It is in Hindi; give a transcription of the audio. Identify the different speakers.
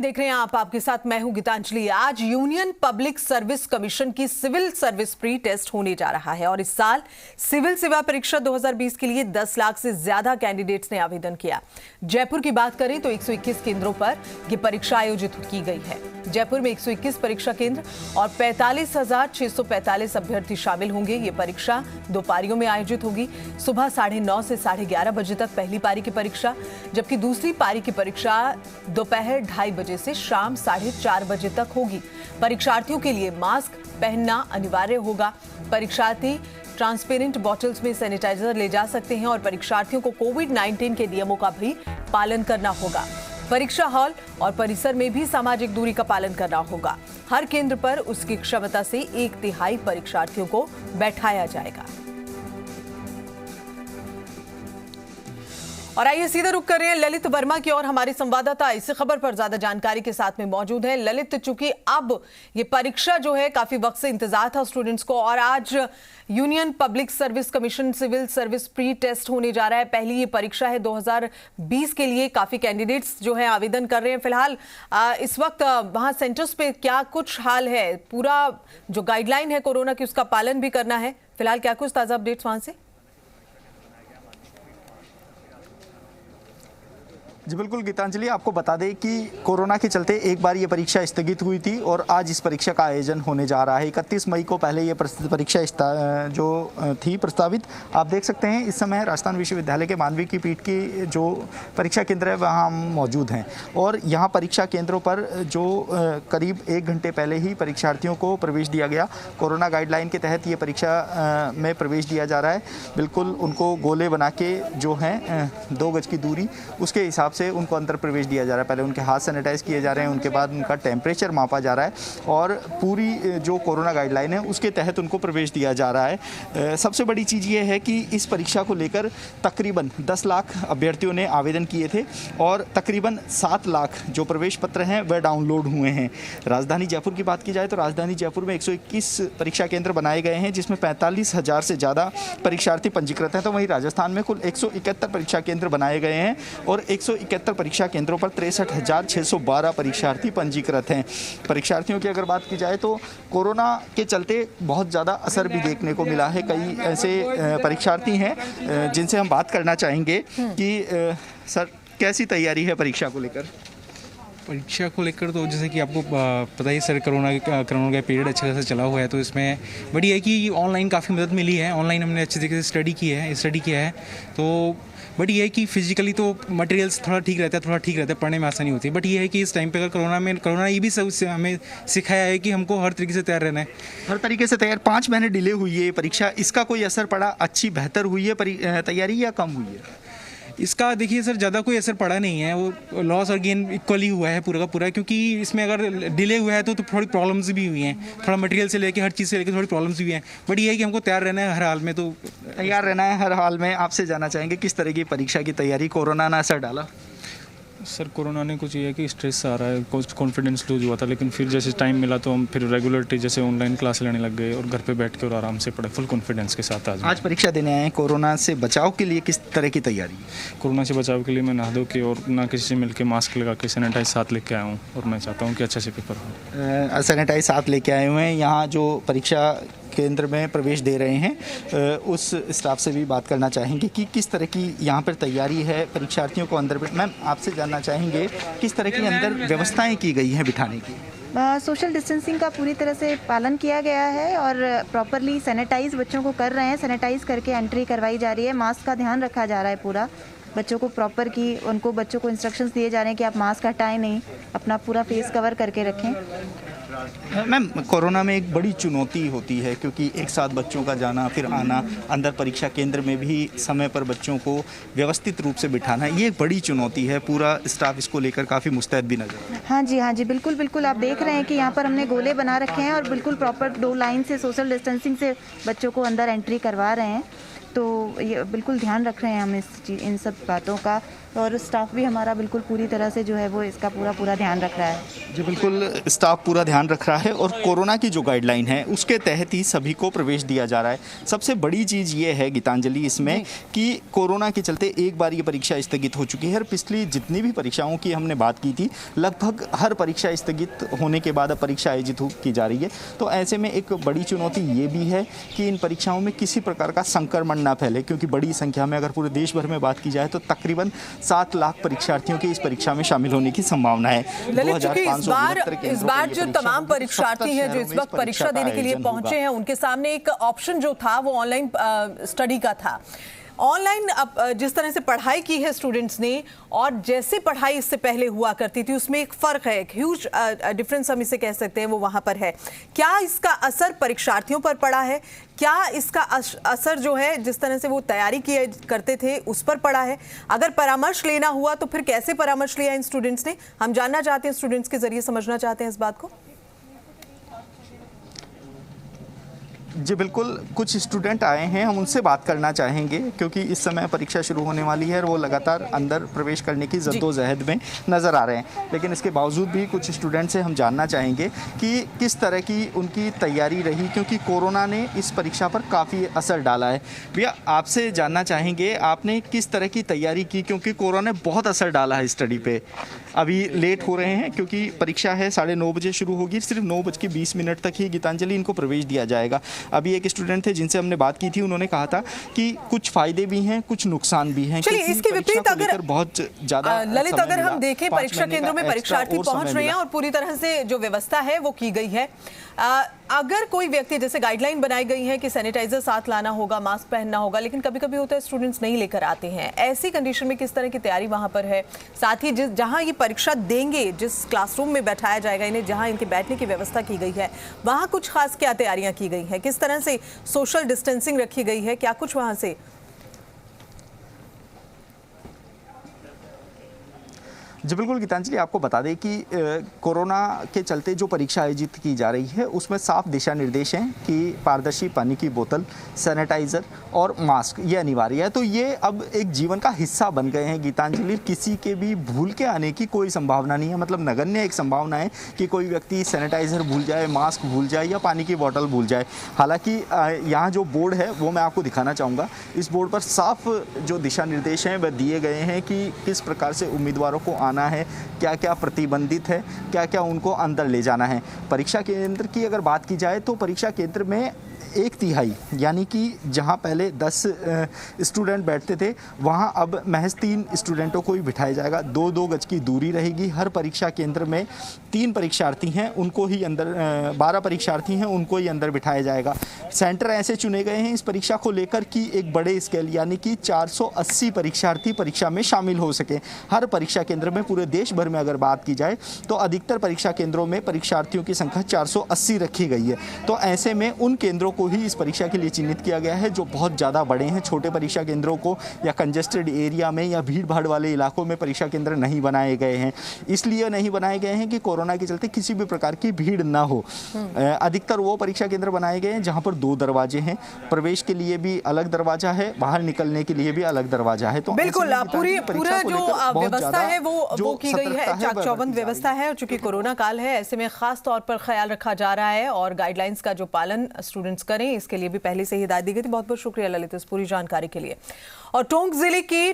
Speaker 1: देख रहे हैं आप, आपके साथ मैं हूं गीतांजलि। आज यूनियन पब्लिक सर्विस कमीशन की सिविल सर्विस प्री टेस्ट होने जा रहा है और इस साल सिविल सेवा परीक्षा 2020 के लिए 10 लाख से ज्यादा कैंडिडेट्स ने आवेदन किया। जयपुर की बात करें तो 121 केंद्रों पर यह परीक्षा आयोजित की गई है। जयपुर में 121 परीक्षा केंद्र और 45,645 अभ्यर्थी शामिल होंगे। ये परीक्षा 2 पारियों में आयोजित होगी। सुबह 9:30 से 11:30 बजे तक पहली पारी की परीक्षा, जबकि दूसरी पारी की परीक्षा दोपहर 2:30 बजे से शाम 4:30 बजे तक होगी। परीक्षार्थियों के लिए मास्क पहनना अनिवार्य होगा। परीक्षार्थी ट्रांसपेरेंट बॉटल्स में सैनिटाइजर ले जा सकते हैं और परीक्षार्थियों को कोविड-19 के नियमों का भी पालन करना होगा। परीक्षा हॉल और परिसर में भी सामाजिक दूरी का पालन करना होगा। हर केंद्र पर उसकी क्षमता से 1/3 परीक्षार्थियों को बैठाया जाएगा। और आइए सीधे रुक कर रहे हैं ललित वर्मा की और हमारे संवाददाता इसी खबर पर ज्यादा जानकारी के साथ में मौजूद है। ललित, चूंकि अब ये परीक्षा जो है काफी वक्त से इंतजार था स्टूडेंट्स को और आज Union Public Service Commission civil service pre test होने जा रहा है। पहली ये परीक्षा है 2020 के लिए। काफी कैंडिडेट्स जो है आवेदन कर रहे हैं। फिलहाल इस वक्त वहां सेंटर्स पे क्या कुछ हाल है? पूरा जो गाइडलाइन है कोरोना की उसका पालन भी करना है। फिलहाल क्या कुछ ताजा अपडेट्स वहां से?
Speaker 2: जी बिल्कुल गीतांजलि, आपको बता दें कि कोरोना के चलते एक बार ये परीक्षा स्थगित हुई थी और आज इस परीक्षा का आयोजन होने जा रहा है। 31 मई को पहले ये परीक्षा जो थी प्रस्तावित। आप देख सकते हैं इस समय राजस्थान विश्वविद्यालय के मानविकी की पीठ की जो परीक्षा केंद्र है वहाँ हम मौजूद हैं और यहाँ परीक्षा केंद्रों पर जो करीब 1 घंटे पहले ही परीक्षार्थियों को प्रवेश दिया गया। कोरोना गाइडलाइन के तहत ये परीक्षा में प्रवेश दिया जा रहा है। बिल्कुल उनको गोले बना के जो हैं 2 गज की दूरी उसके हिसाब से उनको अंदर प्रवेश दिया जा रहा है। पहले उनके हाथ सैनिटाइज किए जा रहे हैं, उनके बाद उनका टेम्परेचर मापा जा रहा है और पूरी जो कोरोना गाइडलाइन है उसके तहत उनको प्रवेश दिया जा रहा है। सबसे बड़ी चीज़ ये है कि इस परीक्षा को लेकर तकरीबन 10 लाख अभ्यर्थियों ने आवेदन किए थे और तकरीबन 7 लाख जो प्रवेश पत्र हैं वह डाउनलोड हुए हैं। राजधानी जयपुर की बात की जाए तो राजधानी जयपुर में 121 परीक्षा केंद्र बनाए गए हैं जिसमें 45,000 से ज़्यादा परीक्षार्थी पंजीकृत हैं। तो वहीं राजस्थान में कुल 171 परीक्षा केंद्र बनाए गए हैं और 171 परीक्षा केंद्रों पर 63,612 परीक्षार्थी पंजीकृत हैं। परीक्षार्थियों की अगर बात की जाए तो कोरोना के चलते बहुत ज़्यादा असर भी देखने को मिला है। कई ऐसे परीक्षार्थी हैं जिनसे हम बात करना चाहेंगे कि सर कैसी तैयारी है परीक्षा को लेकर?
Speaker 3: परीक्षा को लेकर तो जैसे कि आपको पता ही सर कोरोना का पीरियड अच्छा खासा चला हुआ है, तो इसमें बड़ी है कि ऑनलाइन काफ़ी मदद मिली है। ऑनलाइन हमने अच्छे तरीके से स्टडी किया है तो बट ये है कि फिजिकली तो मटेरियल्स थोड़ा ठीक रहता है, पढ़ने में आसानी होती है। बट ये है कि इस टाइम पे अगर कोरोना ये भी सब हमें सिखाया है कि हमको हर तरीके से तैयार रहना है।
Speaker 2: हर तरीके से तैयार। 5 महीने डिले हुई है ये परीक्षा, इसका कोई असर पड़ा? अच्छी बेहतर हुई है तैयारी या कम हुई है?
Speaker 3: इसका देखिए सर, ज़्यादा कोई असर पड़ा नहीं है। वो लॉस और गेन इक्वली हुआ है पूरा का पूरा, क्योंकि इसमें अगर डिले हुआ है तो थोड़ी प्रॉब्लम्स भी हुई हैं। थोड़ा मटेरियल से लेके हर चीज़ से लेके थोड़ी प्रॉब्लम्स भी हैं। बट ये है कि हमको तैयार रहना है हर हाल में। तो
Speaker 2: तैयार रहना है हर हाल में। आपसे जानना चाहेंगे किस तरह की परीक्षा की तैयारी, कोरोना ने असर डाला?
Speaker 3: सर कोरोना ने कुछ ये है कि स्ट्रेस आ रहा है, कॉन्फिडेंस लूज हुआ था, लेकिन फिर जैसे टाइम मिला तो हम फिर रेगुलरली जैसे ऑनलाइन क्लास लेने लग गए और घर पे बैठ के और आराम से पढ़े फुल कॉन्फिडेंस के साथ। आज
Speaker 2: परीक्षा देने आए हैं। कोरोना से बचाव के लिए किस तरह की तैयारी?
Speaker 3: कोरोना से बचाव के लिए मैं नहा धो के और ना किसी से मिलकर मास्क लगा के सैनिटाइज साथ लेके आया हूँ और मैं चाहता हूँ कि अच्छे से पेपर हो।
Speaker 2: सैनिटाइज साथ लेके आए हुए हैं। यहाँ जो परीक्षा केंद्र में प्रवेश दे रहे हैं उस स्टाफ से भी बात करना चाहेंगे कि किस तरह की यहाँ पर तैयारी है परीक्षार्थियों को अंदर। मैम आपसे जानना चाहेंगे किस तरह की अंदर व्यवस्थाएं की गई हैं बिठाने की?
Speaker 4: सोशल डिस्टेंसिंग का पूरी तरह से पालन किया गया है और प्रॉपरली सैनिटाइज बच्चों को कर रहे हैं। सैनिटाइज करके एंट्री करवाई जा रही है। मास्क का ध्यान रखा जा रहा है पूरा बच्चों को प्रॉपर की बच्चों को इंस्ट्रक्शंस दिए जा रहे हैं कि आप मास्क हटाएं नहीं, अपना पूरा फेस कवर करके रखें।
Speaker 2: मैम कोरोना में एक बड़ी चुनौती होती है क्योंकि एक साथ बच्चों का जाना फिर आना, अंदर परीक्षा केंद्र में भी समय पर बच्चों को व्यवस्थित रूप से बिठाना, ये एक बड़ी चुनौती है। पूरा स्टाफ इसको लेकर काफ़ी मुस्तैद भी नजर।
Speaker 4: हाँ जी बिल्कुल आप देख रहे हैं कि यहाँ पर हमने गोले बना रखे हैं और बिल्कुल प्रॉपर 2 लाइन से सोशल डिस्टेंसिंग से बच्चों को अंदर एंट्री करवा रहे हैं। तो ये बिल्कुल ध्यान रख रहे हैं हम इन सब बातों का। और स्टाफ भी हमारा बिल्कुल पूरी तरह से जो है वो इसका पूरा ध्यान रख रहा है।
Speaker 2: जी बिल्कुल, स्टाफ पूरा ध्यान रख रहा है और कोरोना की जो गाइडलाइन है उसके तहत ही सभी को प्रवेश दिया जा रहा है। सबसे बड़ी चीज़ ये है गीतांजलि इसमें कि कोरोना के चलते एक बार ये परीक्षा स्थगित हो चुकी है और पिछली जितनी भी परीक्षाओं की हमने बात की थी लगभग हर परीक्षा स्थगित होने के बाद अब परीक्षा आयोजित की जा रही है। तो ऐसे में एक बड़ी चुनौती ये भी है कि इन परीक्षाओं में किसी प्रकार का संक्रमण ना फैले, क्योंकि बड़ी संख्या में अगर पूरे देश भर में बात की जाए तो तकरीबन 7 लाख परीक्षार्थियों के इस परीक्षा में शामिल होने की संभावना है।
Speaker 1: इस बार जो तमाम परीक्षार्थी हैं जो इस वक्त परीक्षा देने के लिए पहुंचे हैं उनके सामने एक ऑप्शन जो था वो ऑनलाइन स्टडी का था। ऑनलाइन अब जिस तरह से पढ़ाई की है स्टूडेंट्स ने और जैसे पढ़ाई इससे पहले हुआ करती थी उसमें एक फ़र्क है, एक ह्यूज डिफरेंस हम इसे कह सकते हैं, वो वहाँ पर है। क्या इसका असर परीक्षार्थियों पर पड़ा है? क्या इसका असर जो है जिस तरह से वो तैयारी किए करते थे उस पर पड़ा है? अगर परामर्श लेना हुआ तो फिर कैसे परामर्श लिया इन स्टूडेंट्स ने? हम जानना चाहते हैं, स्टूडेंट्स के जरिए समझना चाहते हैं इस बात को।
Speaker 2: जी बिल्कुल, कुछ स्टूडेंट आए हैं, हम उनसे बात करना चाहेंगे क्योंकि इस समय परीक्षा शुरू होने वाली है और वो लगातार अंदर प्रवेश करने की जद्दोजहद में नज़र आ रहे हैं। लेकिन इसके बावजूद भी कुछ स्टूडेंट से हम जानना चाहेंगे कि किस तरह की उनकी तैयारी रही, क्योंकि कोरोना ने इस परीक्षा पर काफ़ी असर डाला है। भैया आपसे जानना चाहेंगे आपने किस तरह की तैयारी की, क्योंकि कोरोना ने बहुत असर डाला है स्टडी पे। अभी लेट हो रहे हैं क्योंकि परीक्षा है 9:30 बजे शुरू होगी, सिर्फ 9:20 तक ही गीतांजलि इनको प्रवेश दिया जाएगा। अभी एक स्टूडेंट थे जिनसे हमने बात की थी, उन्होंने कहा था कि कुछ फायदे भी हैं कुछ नुकसान भी हैं।
Speaker 1: चलिए इसके विपरीत अगर
Speaker 2: बहुत ज्यादा
Speaker 1: ललित अगर हम देखें परीक्षा केंद्रों में परीक्षार्थी पहुंच रहे हैं और पूरी तरह से जो व्यवस्था है वो की गई है। अगर कोई व्यक्ति जैसे गाइडलाइन बनाई गई है कि सैनिटाइजर साथ लाना होगा, मास्क पहनना होगा, लेकिन कभी कभी होता है स्टूडेंट्स नहीं लेकर आते हैं, ऐसी कंडीशन में किस तरह की तैयारी वहां पर है? साथ ही जहां ये परीक्षा देंगे, जिस क्लासरूम में बैठाया जाएगा इन्हें, जहां इनके बैठने की व्यवस्था की गई है, वहां कुछ खास क्या तैयारियां की गई हैं? किस तरह से सोशल डिस्टेंसिंग रखी गई है? क्या कुछ वहां से?
Speaker 2: जी बिल्कुल गीतांजलि, आपको बता दें कि कोरोना के चलते जो परीक्षा आयोजित की जा रही है उसमें साफ दिशा निर्देश हैं कि पारदर्शी पानी की बोतल, सैनिटाइज़र और मास्क ये अनिवार्य है। तो ये अब एक जीवन का हिस्सा बन गए हैं गीतांजलि। किसी के भी भूल के आने की कोई संभावना नहीं है, मतलब नगण्य एक संभावना है कि कोई व्यक्ति सैनिटाइज़र भूल जाए, मास्क भूल जाए या पानी की बोतल भूल जाए। हालाँकि यहाँ जो बोर्ड है वो मैं आपको दिखाना चाहूँगा। इस बोर्ड पर साफ जो दिशा निर्देश हैं वह दिए गए हैं कि किस प्रकार से उम्मीदवारों को आना है, क्या क्या प्रतिबंधित है, क्या क्या उनको अंदर ले जाना है। परीक्षा केंद्र की अगर बात की जाए तो परीक्षा केंद्र में 1/3 यानी कि जहां पहले 10 स्टूडेंट बैठते थे वहां अब महज 3 स्टूडेंटों को ही बिठाया जाएगा। 2-2 गज की दूरी रहेगी। हर परीक्षा केंद्र में 3 परीक्षार्थी हैं, उनको ही अंदर 12 परीक्षार्थी हैं, उनको ही अंदर बिठाया जाएगा। सेंटर ऐसे चुने गए हैं इस परीक्षा को लेकर कि एक बड़े स्केल यानी कि 480 परीक्षार्थी परीक्षा में शामिल हो सके। हर परीक्षा केंद्र में पूरे देश भर में अगर बात की जाए तो अधिकतर परीक्षा केंद्रों में परीक्षार्थियों की संख्या 480 रखी गई है। तो ऐसे में उन केंद्रों को ही इस परीक्षा के लिए चिन्हित किया गया है जो बहुत ज़्यादा बड़े हैं। छोटे परीक्षा केंद्रों को या कंजेस्टेड एरिया में या भीड़ भाड़ वाले इलाकों में परीक्षा केंद्र नहीं बनाए गए हैं। इसलिए नहीं बनाए गए हैं कि कोरोना के चलते किसी भी प्रकार की भीड़ ना हो। अधिकतर वो परीक्षा केंद्र बनाए गए हैं जहां पर 2 दरवाजे हैं, प्रवेश के लिए भी अलग दरवाजा है, बाहर निकलने के लिए भी अलग दरवाजा है। तो
Speaker 1: बिल्कुल पूरा जो व्यवस्था है वो की गई है, चाक चौबंद व्यवस्था है। और चूंकि कोरोना काल है ऐसे में खास तौर पर ख्याल रखा जा रहा है और गाइडलाइंस का जो पालन स्टूडेंट्स करें इसके लिए भी पहले से ही हिदायत दी गई थी। बहुत बहुत शुक्रिया ललित इस पूरी जानकारी के लिए। और टोंक जिले के